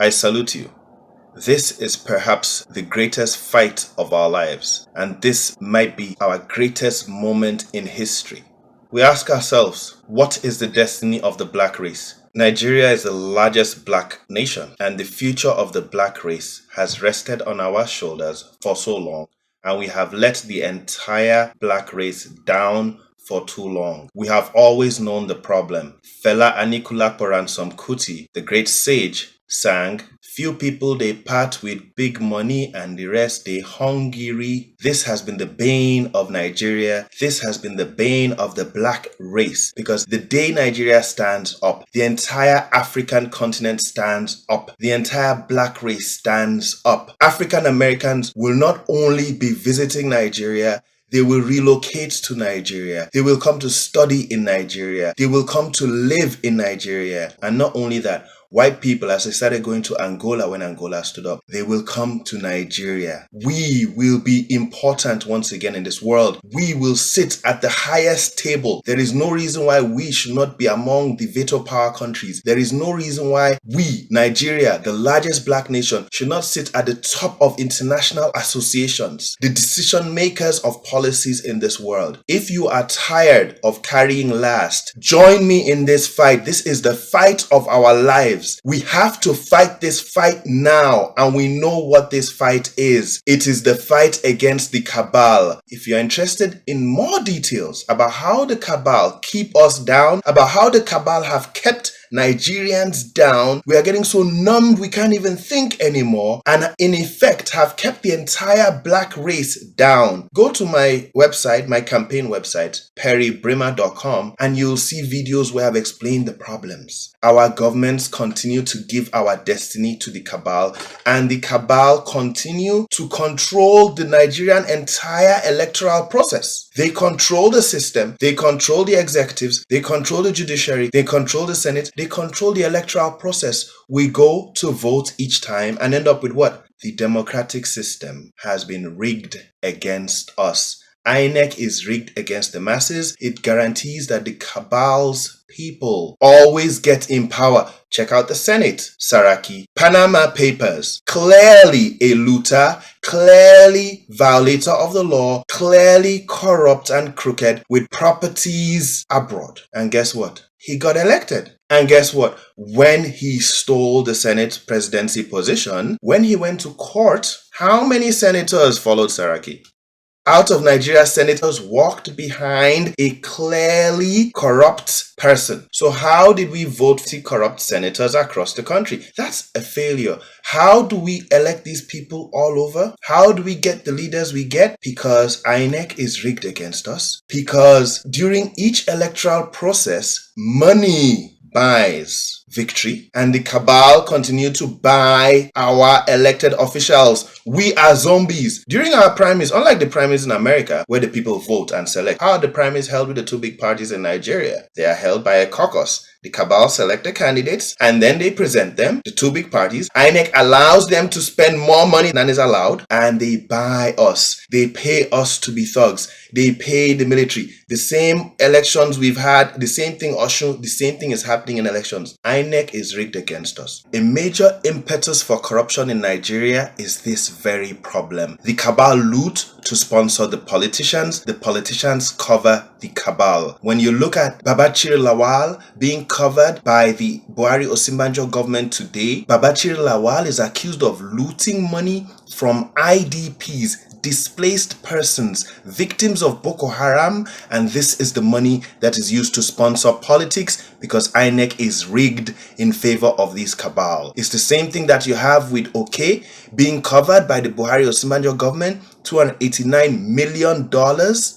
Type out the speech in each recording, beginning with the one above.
I salute you. This is perhaps the greatest fight of our lives, and this might be our greatest moment in history. We ask ourselves, what is the destiny of the black race? Nigeria is the largest black nation, and the future of the black race has rested on our shoulders for so long, and we have let the entire black race down for too long. We have always known the problem. Fela Anikulapo Ransom Kuti, the great sage, sang, "Few people they part with big money and the rest they hungry." This has been the bane of Nigeria. This has been the bane of the black race, because the day Nigeria stands up, the entire African continent stands up. The entire black race stands up. African Americans will not only be visiting Nigeria, they will relocate to Nigeria. They will come to study in Nigeria. They will come to live in Nigeria. And not only that, white people, as they started going to Angola when Angola stood up, they will come to Nigeria. We will be important once again in this world. We will sit at the highest table. There is no reason why we should not be among the veto power countries. There is no reason why we, Nigeria, the largest black nation, should not sit at the top of international associations, the decision makers of policies in this world. If you are tired of carrying last, join me in this fight. This is the fight of our lives. We have to fight this fight now, and we know what this fight is. It is the fight against the cabal. If you're interested in more details about how the cabal keep us down, about how the cabal have kept Nigerians down, we are getting so numbed we can't even think anymore, and in effect have kept the entire black race down. Go to my website, my campaign website, perrybrimmer.com, and you'll see videos where I've explained the problems. Our governments continue to give our destiny to the cabal, and the cabal continue to control the Nigerian entire electoral process. They control the system, they control the executives, they control the judiciary, they control the Senate, they control the electoral process. We go to vote each time and end up with what? The democratic system has been rigged against us. INEC is rigged against the masses. It guarantees that the cabal's people always get in power. Check out the Senate, Saraki. Panama Papers, clearly a looter, clearly violator of the law, clearly corrupt and crooked with properties abroad. And guess what? He got elected. And guess what? When he stole the Senate presidency position, when he went to court, how many senators followed Saraki? Out of Nigeria, senators walked behind a clearly corrupt person. So how did we vote for corrupt senators across the country? That's a failure. How do we elect these people all over? How do we get the leaders we get? Because INEC is rigged against us. Because during each electoral process, money buys victory, and the cabal continue to buy our elected officials. We are zombies. During our primaries, unlike the primaries in America, where the people vote and select, how are the primaries held with the two big parties in Nigeria? They are held by a caucus. The cabal select the candidates and then they present them, the two big parties. INEC allows them to spend more money than is allowed, and they buy us. They pay us to be thugs. They pay the military. The same elections we've had, the same thing Oshun, the same thing is happening in elections. INEC is rigged against us. A major impetus for corruption in Nigeria is this very problem. The cabal loot to sponsor the politicians cover the cabal. When you look at Babachir Lawal being covered by the Buhari Osinbajo government today, Babachir Lawal is accused of looting money from IDPs, displaced persons, victims of Boko Haram, and this is the money that is used to sponsor politics because INEC is rigged in favor of this cabal. It's the same thing that you have with OK being covered by the Buhari Osinbajo government, $289 million,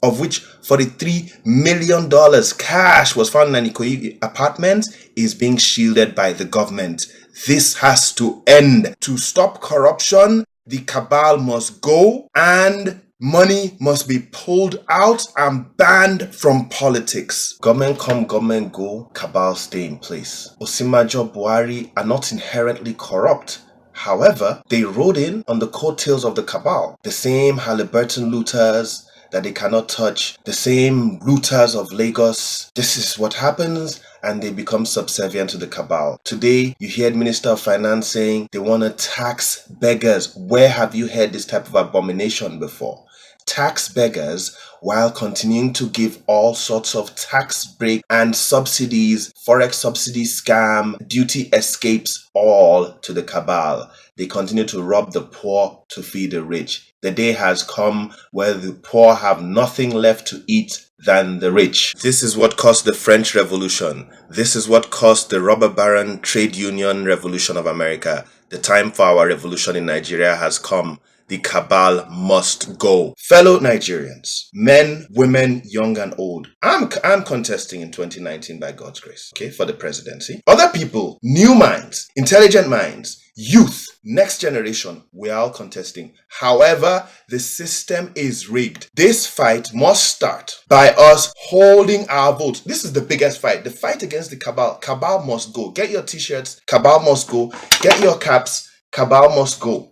of which $43 million cash was found in an Ikoyi apartment, is being shielded by the government. This has to end. To stop corruption, the cabal must go and money must be pulled out and banned from politics. Government come, government go, cabal stay in place. Osinbajo, Buhari are not inherently corrupt. However, they rode in on the coattails of the cabal. The same Halliburton looters, that they cannot touch. The same looters of Lagos, this is what happens, and they become subservient to the cabal. Today, you hear the Minister of Finance saying they want to tax beggars. Where have you heard this type of abomination before? Tax beggars while continuing to give all sorts of tax break and subsidies, forex subsidy scam, duty escapes, all to the cabal. They continue to rob the poor to feed the rich. The day has come where the poor have nothing left to eat than the rich. This is what caused the French Revolution. This is what caused the robber baron trade union revolution of America. The time for our revolution in Nigeria has come. The cabal must go. Fellow Nigerians, men, women, young and old, I'm contesting in 2019 by God's grace, okay, for the presidency. Other people, new minds, intelligent minds, youth, next generation, we're all contesting. However, the system is rigged. This fight must start by us holding our votes. This is the biggest fight, the fight against the cabal. Cabal must go. Get your t-shirts, cabal must go. Get your caps, cabal must go.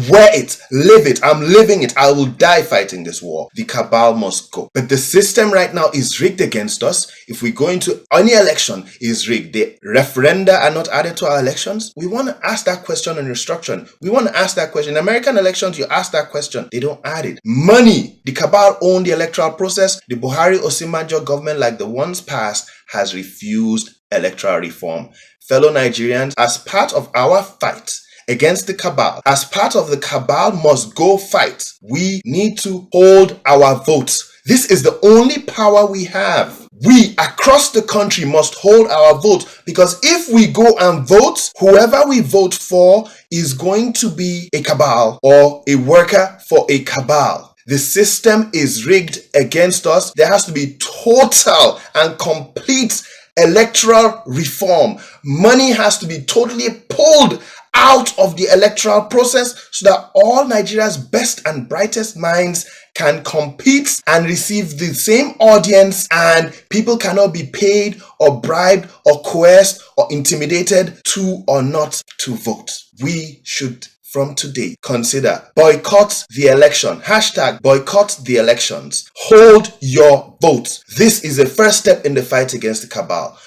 Wear it, live it, I'm living it, I will die fighting this war. The cabal must go. But the system right now is rigged against us. If we go into any election, is rigged. The referenda are not added to our elections. We want to ask that question on restructuring. We want to ask that question. In American elections, you ask that question. They don't add it. Money. The cabal own the electoral process. The Buhari Osinbajo government, like the ones past, has refused electoral reform. Fellow Nigerians, as part of our fight against the cabal, as part of the cabal must go fight, we need to hold our votes. This is the only power we have. We across the country must hold our vote, because if we go and vote, whoever we vote for is going to be a cabal or a worker for a cabal. The system is rigged against us. There has to be total and complete electoral reform. Money has to be totally pulled out of the electoral process so that all Nigeria's best and brightest minds can compete and receive the same audience, and people cannot be paid or bribed or coerced or intimidated to or not to vote. We should from today consider boycott the election. Hashtag boycott the elections. Hold your vote. This is the first step in the fight against the cabal.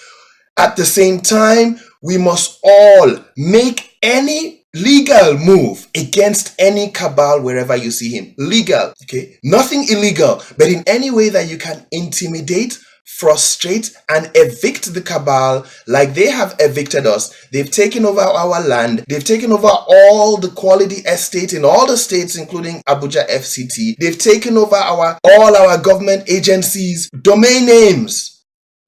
At the same time, we must all make any legal move against any cabal wherever you see him. Legal, okay? Nothing illegal, but in any way that you can intimidate, frustrate, and evict the cabal like they have evicted us. They've taken over our land. They've taken over all the quality estate in all the states, including Abuja FCT. They've taken over all our government agencies, domain names.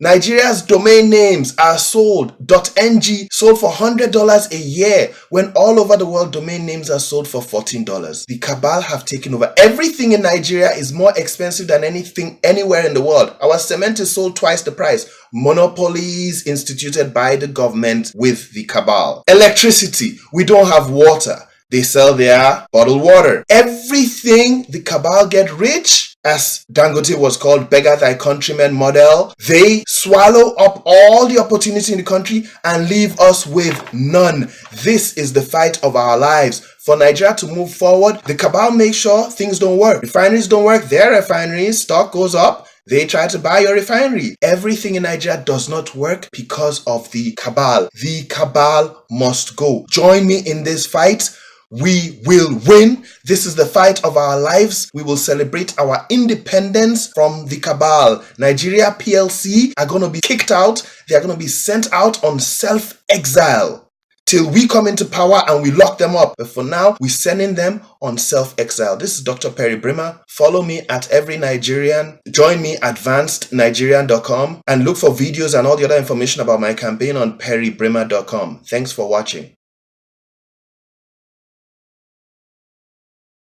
Nigeria's domain names are sold. .ng sold for $100 a year, when all over the world domain names are sold for $14. The cabal have taken over. Everything in Nigeria is more expensive than anything anywhere in the world. Our cement is sold twice the price. Monopolies instituted by the government with the cabal. Electricity. We don't have water. They sell their bottled water. Everything the cabal get rich, as Dangote was called, beggar thy countrymen model. They swallow up all the opportunity in the country and leave us with none. This is the fight of our lives. For Nigeria to move forward, the cabal makes sure things don't work. Refineries don't work. Their refineries, stock goes up. They try to buy your refinery. Everything in Nigeria does not work because of the cabal. The cabal must go. Join me in this fight. We will win. This is the fight of our lives. We will celebrate our independence from the cabal. Nigeria PLC are going to be kicked out. They are going to be sent out on self-exile till we come into power and we lock them up. But for now, we're sending them on self-exile. This is Dr. Perry Brimmer. Follow me at Every Nigerian. Join me at advancednigerian.com and look for videos and all the other information about my campaign on perrybrimmer.com. Thanks for watching.